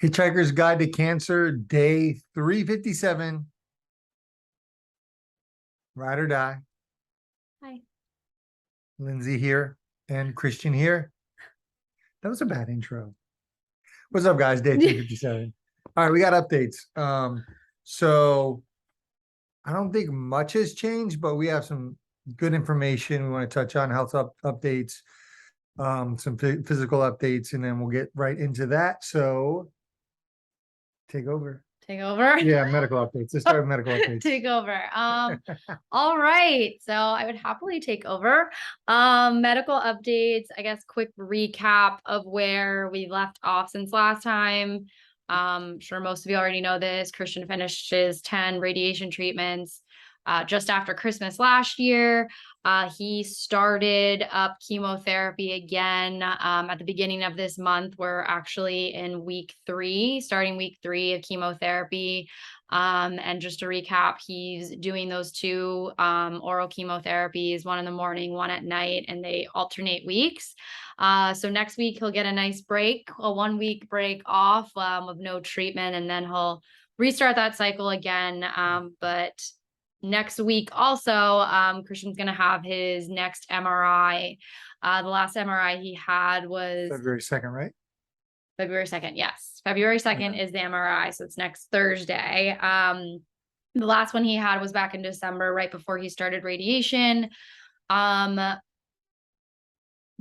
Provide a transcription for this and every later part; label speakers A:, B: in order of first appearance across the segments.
A: Hitchhiker's Guide to Cancer, day 357. Ride or die.
B: Hi.
A: Lindsay here and Christian here. That was a bad intro. What's up, guys? Day 357. All right, we got updates. So I don't think much has changed, but we have some good information we want to touch on, health updates, some physical updates, and then we'll get right into that. So take over.
B: Take over.
A: Yeah, medical updates. Let's start with medical updates.
B: Take over. All right. So I would happily take over. Medical updates, I guess quick recap of where we left off since last time. Sure most of you already know this. Christian finished his 10 radiation treatments just after Christmas last year. He started up chemotherapy again at the beginning of this month. We're actually in starting week 3 of chemotherapy. And just to recap, he's doing those 2 oral chemotherapies, one in the morning, one at night, and they alternate weeks. So next week he'll get a nice break, a 1-week break off of no treatment, and then he'll restart that cycle again. But next week also, Christian's going to have his next MRI. The last MRI he had was
A: February 2nd, right?
B: February 2nd. Yes. February 2nd is the MRI. So it's next Thursday. The last one he had was back in December, right before he started radiation.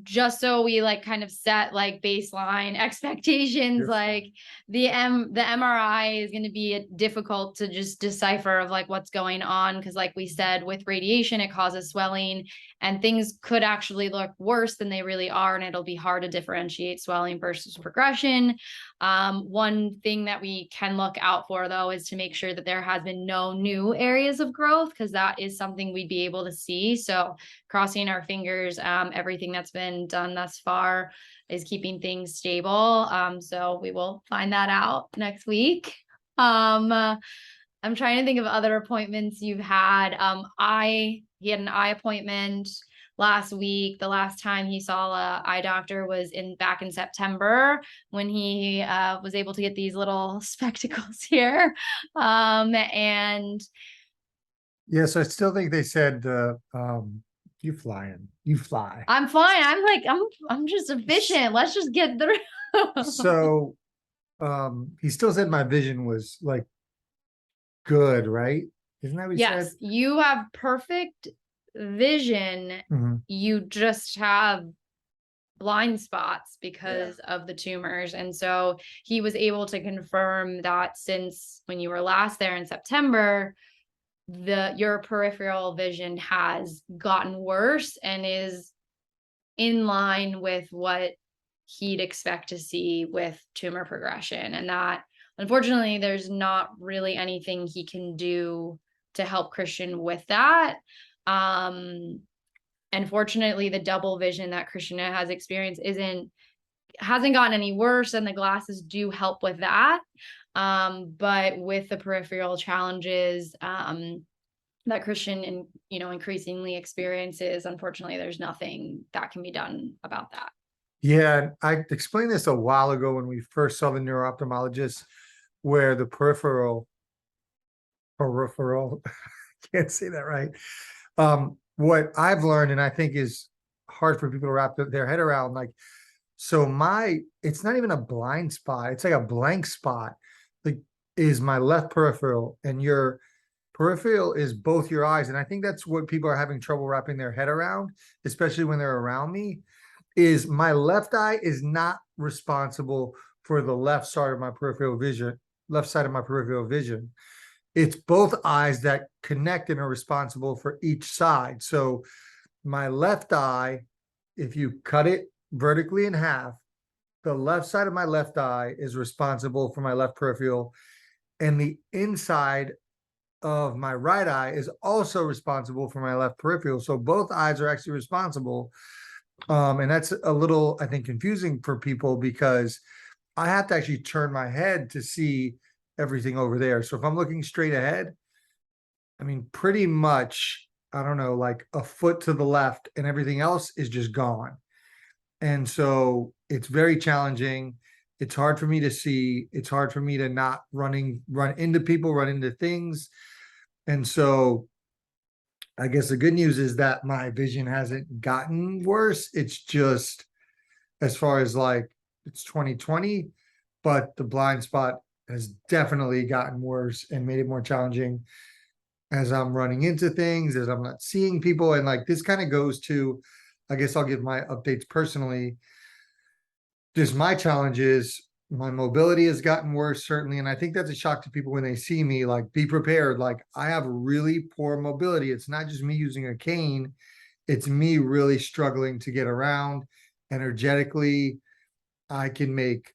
B: Just so we kind of set baseline expectations, the MRI is going to be difficult to just decipher of what's going on, because like we said, with radiation it causes swelling and things could actually look worse than they really are, and it'll be hard to differentiate swelling versus progression. One thing that we can look out for though is to make sure that there has been no new areas of growth, because that is something we'd be able to see. So crossing our fingers, everything that's been done thus far is keeping things stable. So we will find that out next week. I'm trying to think of other appointments you've had. He had an eye appointment last week. The last time he saw a eye doctor was back in September, when he was able to get these little spectacles here. And
A: yes, I still think they said you fly.
B: I'm fine. I'm just efficient. Let's just get through.
A: So he still said my vision was good, right? Isn't that what he said?
B: Yes, you have perfect vision. You just have blind spots because of the tumors. And so he was able to confirm that since when you were last there in September, your peripheral vision has gotten worse and is in line with what he'd expect to see with tumor progression. And that, unfortunately, there's not really anything he can do to help Christian with that. Unfortunately, the double vision that Christian has experienced hasn't gotten any worse, and the glasses do help with that. But with the peripheral challenges that Christian increasingly experiences, unfortunately, there's nothing that can be done about that.
A: Yeah, I explained this a while ago when we first saw the neuro-ophthalmologist, where the peripheral, can't say that right. What I've learned, and I think is hard for people to wrap their head around, it's not even a blind spot, it's like a blank spot, is my left peripheral, and your peripheral is both your eyes. And I think that's what people are having trouble wrapping their head around, especially when they're around me, is my left eye is not responsible for the left side of my peripheral vision. It's both eyes that connect and are responsible for each side. So my left eye, if you cut it vertically in half, the left side of my left eye is responsible for my left peripheral, and the inside of my right eye is also responsible for my left peripheral. So both eyes are actually responsible. And that's a little, I think, confusing for people, because I have to actually turn my head to see everything over there. So if I'm looking straight ahead, I mean, pretty much, I don't know, a foot to the left and everything else is just gone. And so it's very challenging. It's hard for me to see. It's hard for me to not run into people, run into things. And so I guess the good news is that my vision hasn't gotten worse. It's just as far as like it's 2020, but the blind spot has definitely gotten worse and made it more challenging as I'm running into things, as I'm not seeing people. And like this kind of goes to, I guess I'll give my updates personally. Just my challenge is my mobility has gotten worse, certainly. And I think that's a shock to people when they see me. Like, be prepared. Like, I have really poor mobility. It's not just me using a cane, it's me really struggling to get around energetically. I can make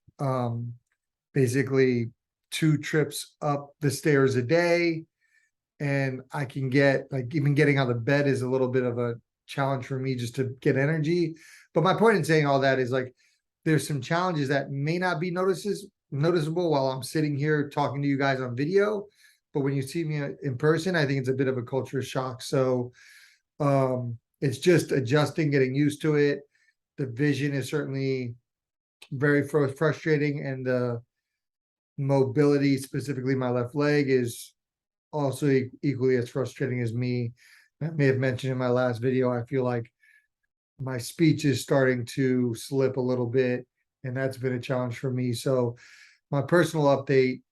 A: basically 2 trips up the stairs a day. And I can get like even getting out of bed is a little bit of a challenge for me just to get energy. But my point in saying all that is like there's some challenges that may not be noticeable while I'm sitting here talking to you guys on video. But when you see me in person, I think it's a bit of a culture shock. So it's just adjusting, getting used to it. The vision is certainly very frustrating, and the mobility, specifically my left leg, is also equally as frustrating as me. I may have mentioned in my last video, I feel like my speech is starting to slip a little bit, and that's been a challenge for me. So my personal update,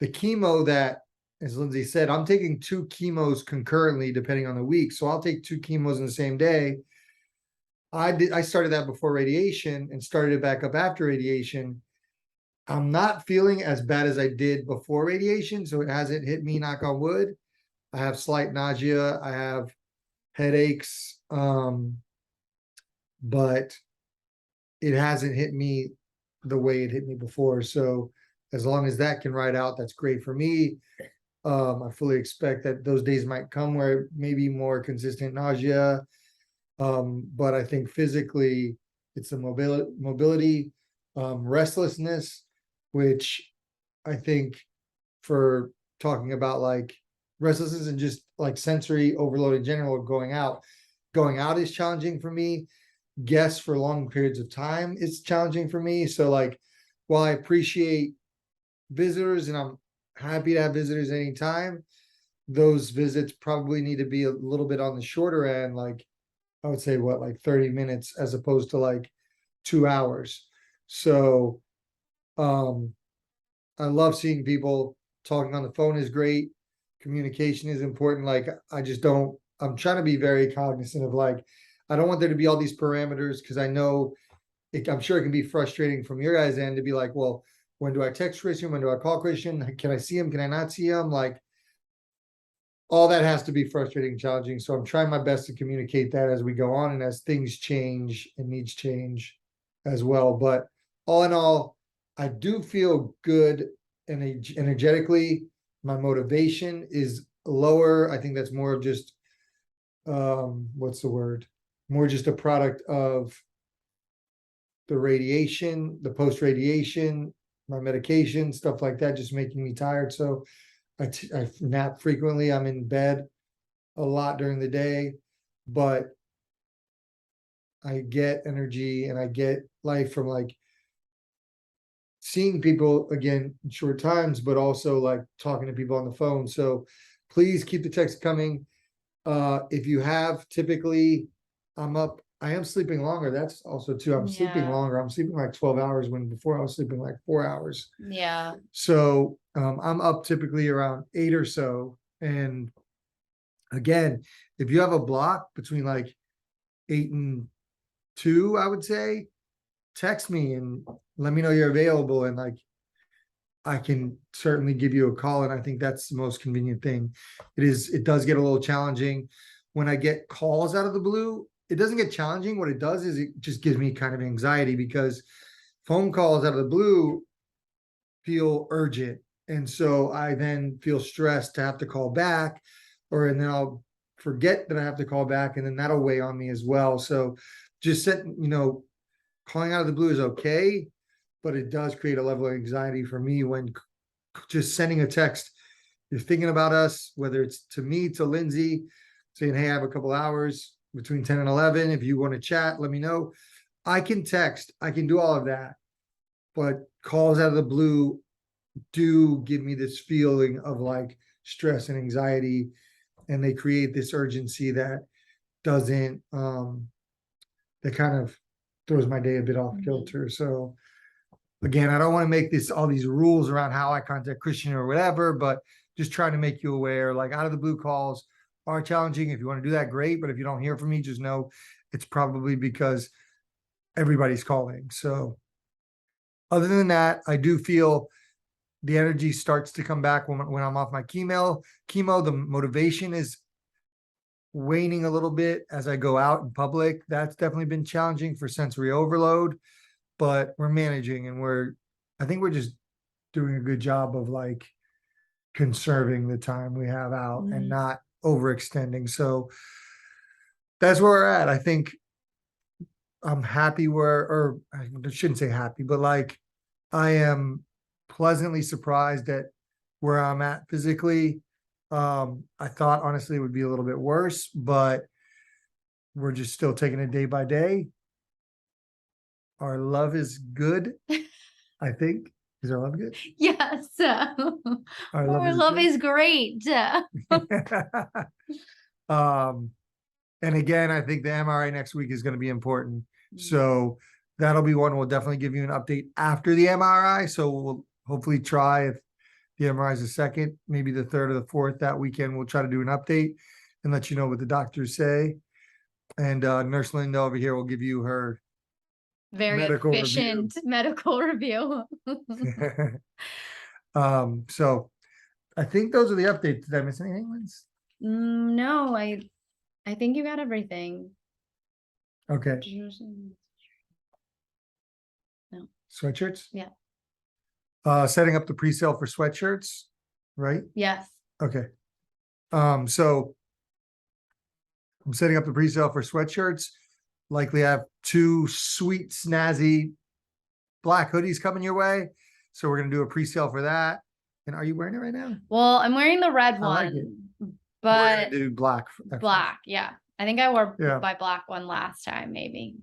A: the chemo that, as Lindsay said, I'm taking 2 chemos concurrently depending on the week. So I'll take 2 chemos in the same day. I started that before radiation and started it back up after radiation. I'm not feeling as bad as I did before radiation, so it hasn't hit me, knock on wood. I have slight nausea, I have headaches, but it hasn't hit me the way it hit me before. So as long as that can ride out, that's great for me. I fully expect that those days might come where maybe more consistent nausea. But I think physically it's the mobility, restlessness, which I think, for talking about like restlessness and just like sensory overload in general, going out is challenging for me. Guests for long periods of time is challenging for me. So like, while I appreciate visitors and I'm happy to have visitors anytime, those visits probably need to be a little bit on the shorter end. Like, I would say what, like 30 minutes as opposed to like 2 hours. So I love seeing people. Talking on the phone is great. Communication is important. Like, I'm trying to be very cognizant of like, I don't want there to be all these parameters, because I know I'm sure it can be frustrating from your guys' end to be like, well, when do I text Christian? When do I call Christian? Can I see him? Can I not see him? Like, all that has to be frustrating and challenging. So I'm trying my best to communicate that as we go on and as things change and needs change as well. But all in all, I do feel good and energetically. My motivation is lower. I think that's more of just what's the word? More just a product of the radiation, the post-radiation, my medication, stuff like that, just making me tired. So I nap frequently. I'm in bed a lot during the day, but I get energy and I get life from like seeing people again in short times, but also like talking to people on the phone. So please keep the text coming. If you have, typically I am sleeping longer. That's also too. I'm sleeping
B: Yeah.
A: longer. I'm sleeping like 12 hours when before I was sleeping like 4 hours.
B: Yeah.
A: So I'm up typically around 8 or so. And again, if you have a block between like 8 and 2, I would say text me and let me know you're available, and like I can certainly give you a call. And I think that's the most convenient thing. It does get a little challenging when I get calls out of the blue. It doesn't get challenging. What it does is it just gives me kind of anxiety, because phone calls out of the blue feel urgent. And so I then feel stressed to have to call back, and then I'll forget that I have to call back, and then that'll weigh on me as well. So just calling out of the blue is okay, but it does create a level of anxiety for me when just sending a text. You're thinking about us, whether it's to me, to Lindsay, saying, hey, I have a couple hours between 10 and 11. If you want to chat, let me know. I can text, I can do all of that. but calls out of the blue do give me this feeling of like stress and anxiety, and they create this urgency that doesn't, that kind of throws my day a bit off kilter. So again, I don't want to make this all these rules around how I contact Christian or whatever, but just trying to make you aware, like out of the blue calls are challenging. If you want to do that, great. But if you don't hear from me, just know it's probably because everybody's calling. So other than that, I do feel the energy starts to come back when I'm off my chemo. The motivation is waning a little bit as I go out in public. That's definitely been challenging for sensory overload, but we're managing, and I think we're just doing a good job of like conserving the time we have out and not overextending. So that's where we're at. I think I'm happy or I shouldn't say happy, but like I am pleasantly surprised at where I'm at physically. I thought honestly it would be a little bit worse, but we're just still taking it day by day. Our love is good, I think. Is our love good?
B: Yes.
A: Our
B: Our love is great.
A: And again, I think the MRI next week is going to be important. So that'll be one. We'll definitely give you an update after the MRI. So we'll hopefully try, if the MRI is the second, maybe the third or the fourth that weekend, we'll try to do an update and let you know what the doctors say. And Nurse Linda over here will give you her
B: Very
A: medical
B: efficient medical review.
A: So I think those are the updates. Did I miss anything, Linz?
B: No, I think you got everything.
A: Okay.
B: No.
A: Sweatshirts?
B: Yeah.
A: Setting up the pre-sale for sweatshirts, right?
B: Yes.
A: Okay. So I'm setting up the pre-sale for sweatshirts. Likely have 2 sweet, snazzy black hoodies coming your way. So we're gonna do a pre-sale for that. And are you wearing it right now?
B: Well, I'm wearing the red
A: I
B: one,
A: like it. We're
B: but
A: gonna do black.
B: black. Yeah. I think I wore
A: Yeah.
B: my black one last time, maybe,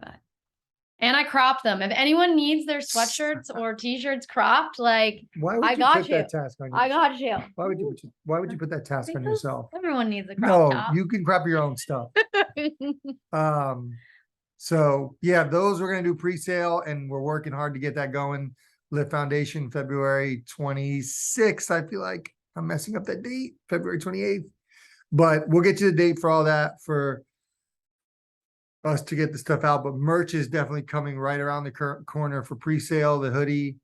B: and I cropped them. If anyone needs their sweatshirts or t-shirts cropped, like,
A: Why would
B: I
A: you
B: got
A: put
B: you.
A: that task on
B: I
A: yourself?
B: got you.
A: Why would you put that task on
B: Because
A: yourself?
B: everyone needs a crop
A: No,
B: top.
A: you can crop your own stuff. So yeah, those we're gonna do pre-sale, and we're working hard to get that going. Lift Foundation, February 26th. I feel like I'm messing up that date, February 28th. But we'll get you the date for all that for us to get the stuff out. But merch is definitely coming right around the current corner for pre-sale, the hoodie,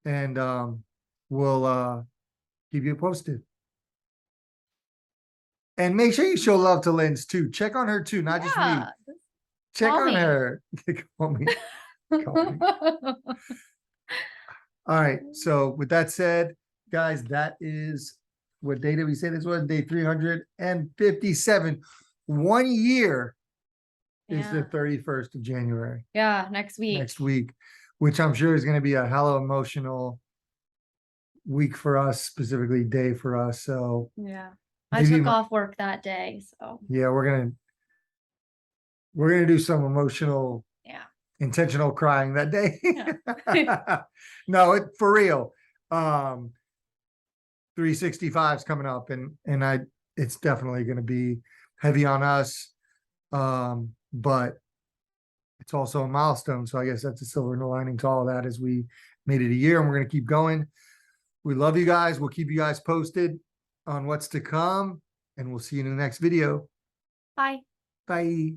A: and we'll keep you posted. And make sure you show love to Linz too. Check on her too, not just me.
B: Yeah.
A: Check
B: Call
A: on
B: me.
A: her. Call me. Call me. All right. So with that said, guys, that is what day did we say this was? Day 357. 1 year is the
B: Yeah.
A: 31st of January.
B: Yeah, next week.
A: Which I'm sure is going to be a hella emotional week for us, specifically day for us. So
B: Yeah. I
A: maybe
B: took off work that day, so
A: yeah, we're gonna do some emotional,
B: yeah.
A: intentional crying that day.
B: Yeah.
A: No, for real. 365 is coming up, and it's definitely going to be heavy on us. But it's also a milestone, so I guess that's a silver lining to all that, as we made it a year, and we're going to keep going. We love you guys. We'll keep you guys posted on what's to come, and we'll see you in the next video.
B: Bye.
A: Bye.